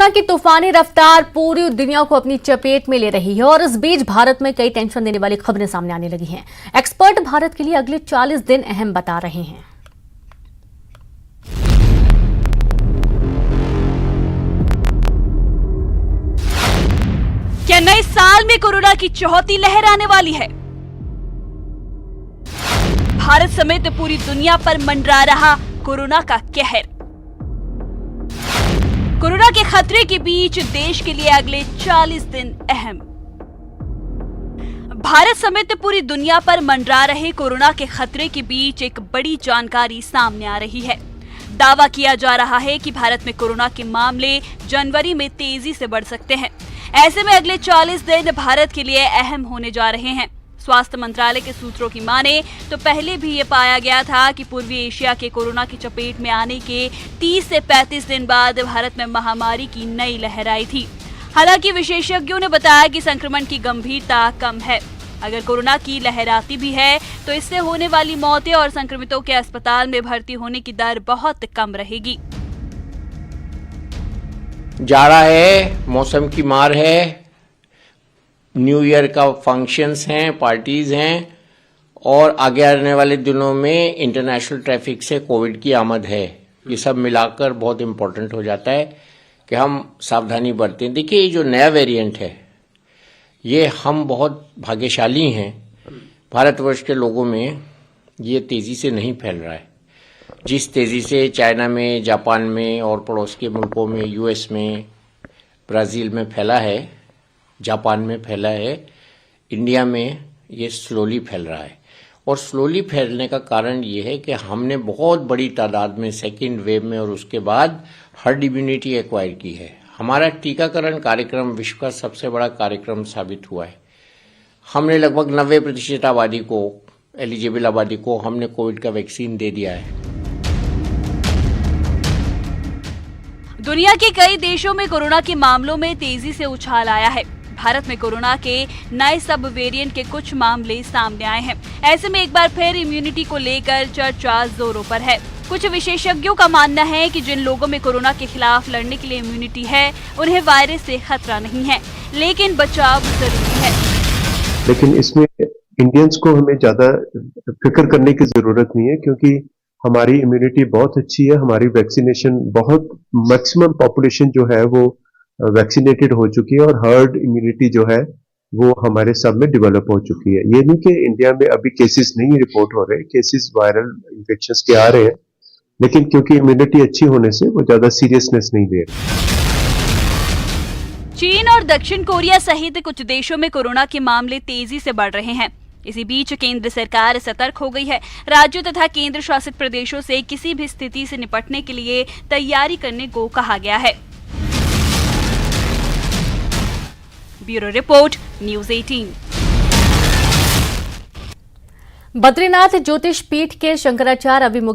Corona की तूफानी रफ्तार पूरी दुनिया को अपनी चपेट में ले रही है और इस बीच भारत में कई टेंशन देने वाली खबरें सामने आने लगी हैं। एक्सपर्ट भारत के लिए अगले 40 दिन अहम बता रहे हैं। क्या नए साल में कोरोना की चौथी लहर आने वाली है? भारत समेत पूरी दुनिया पर मंडरा रहा कोरोना का कहर। कोरोना के खतरे के बीच देश के लिए अगले 40 दिन अहम। भारत समेत पूरी दुनिया पर मंडरा रहे कोरोना के खतरे के बीच एक बड़ी जानकारी सामने आ रही है। दावा किया जा रहा है कि भारत में कोरोना के मामले जनवरी में तेजी से बढ़ सकते हैं। ऐसे में अगले 40 दिन भारत के लिए अहम होने जा रहे हैं। स्वास्थ्य मंत्रालय के सूत्रों की माने तो पहले भी ये पाया गया था कि पूर्वी एशिया के कोरोना की चपेट में आने के 30 से 35 दिन बाद भारत में महामारी की नई लहर आई थी। हालांकि विशेषज्ञों ने बताया कि संक्रमण की गंभीरता कम है। अगर कोरोना की लहर आती भी है तो इससे होने वाली मौतें और संक्रमितों के अस्पताल में भर्ती होने की दर बहुत कम रहेगी। जाड़ा है, मौसम की मार है, न्यू ईयर का फंक्शंस हैं, पार्टीज हैं और आगे आने वाले दिनों में इंटरनेशनल ट्रैफिक से कोविड की आमद है। ये सब मिलाकर बहुत इम्पोर्टेंट हो जाता है कि हम सावधानी बरतें। देखिए, ये जो नया वेरिएंट है ये हम बहुत भाग्यशाली हैं। भारतवर्ष के लोगों में ये तेजी से नहीं फैल रहा है। जिस तेजी से चाइना में, जापान में और पड़ोस के मुल्कों में, यूएस में, ब्राज़ील में फैला है, जापान में फैला है, इंडिया में ये स्लोली फैल रहा है। और स्लोली फैलने का कारण ये है कि हमने बहुत बड़ी तादाद में सेकेंड वेव में और उसके बाद हर्ड इम्यूनिटी एक्वायर की है। हमारा टीकाकरण कार्यक्रम विश्व का सबसे बड़ा कार्यक्रम साबित हुआ है। हमने लगभग 90% आबादी को, एलिजिबल आबादी को हमने कोविड का वैक्सीन दे दिया है। दुनिया के कई देशों में कोरोना के मामलों में तेजी से उछाल आया है। भारत में कोरोना के नए सब वेरिएंट के कुछ मामले सामने आए हैं। ऐसे में एक बार फिर इम्यूनिटी को लेकर चर्चा जोरों पर है। कुछ विशेषज्ञों का मानना है कि जिन लोगों में कोरोना के खिलाफ लड़ने के लिए इम्यूनिटी है उन्हें वायरस से खतरा नहीं है, लेकिन बचाव जरूरी है। लेकिन इसमें इंडियंस को हमें ज्यादा फिक्र करने की जरूरत नहीं है, क्योंकि हमारी इम्यूनिटी बहुत अच्छी है। हमारी वैक्सीनेशन बहुत, मैक्सिमम पॉपुलेशन जो है वो वैक्सीनेटेड हो चुकी है और हर्ड इम्यूनिटी जो है वो हमारे सब में डेवलप हो चुकी है। ये नहीं कि इंडिया में अभी केसेस नहीं रिपोर्ट हो रहे, केसेस वायरल इन्फेक्शंस के आ रहे हैं, लेकिन क्योंकि इम्यूनिटी अच्छी होने से वो ज्यादा सीरियसनेस नहीं दे रहे। चीन और दक्षिण कोरिया सहित कुछ देशों में कोरोना के मामले तेजी से बढ़ रहे हैं। इसी बीच केंद्र सरकार सतर्क हो गई है। राज्यों तथा केंद्र शासित प्रदेशों से किसी भी स्थिति से निपटने के लिए तैयारी करने को कहा गया है। Bureau report, news 18। बद्रीनाथ ज्योतिष पीठ के शंकराचार्य अभिमुक्त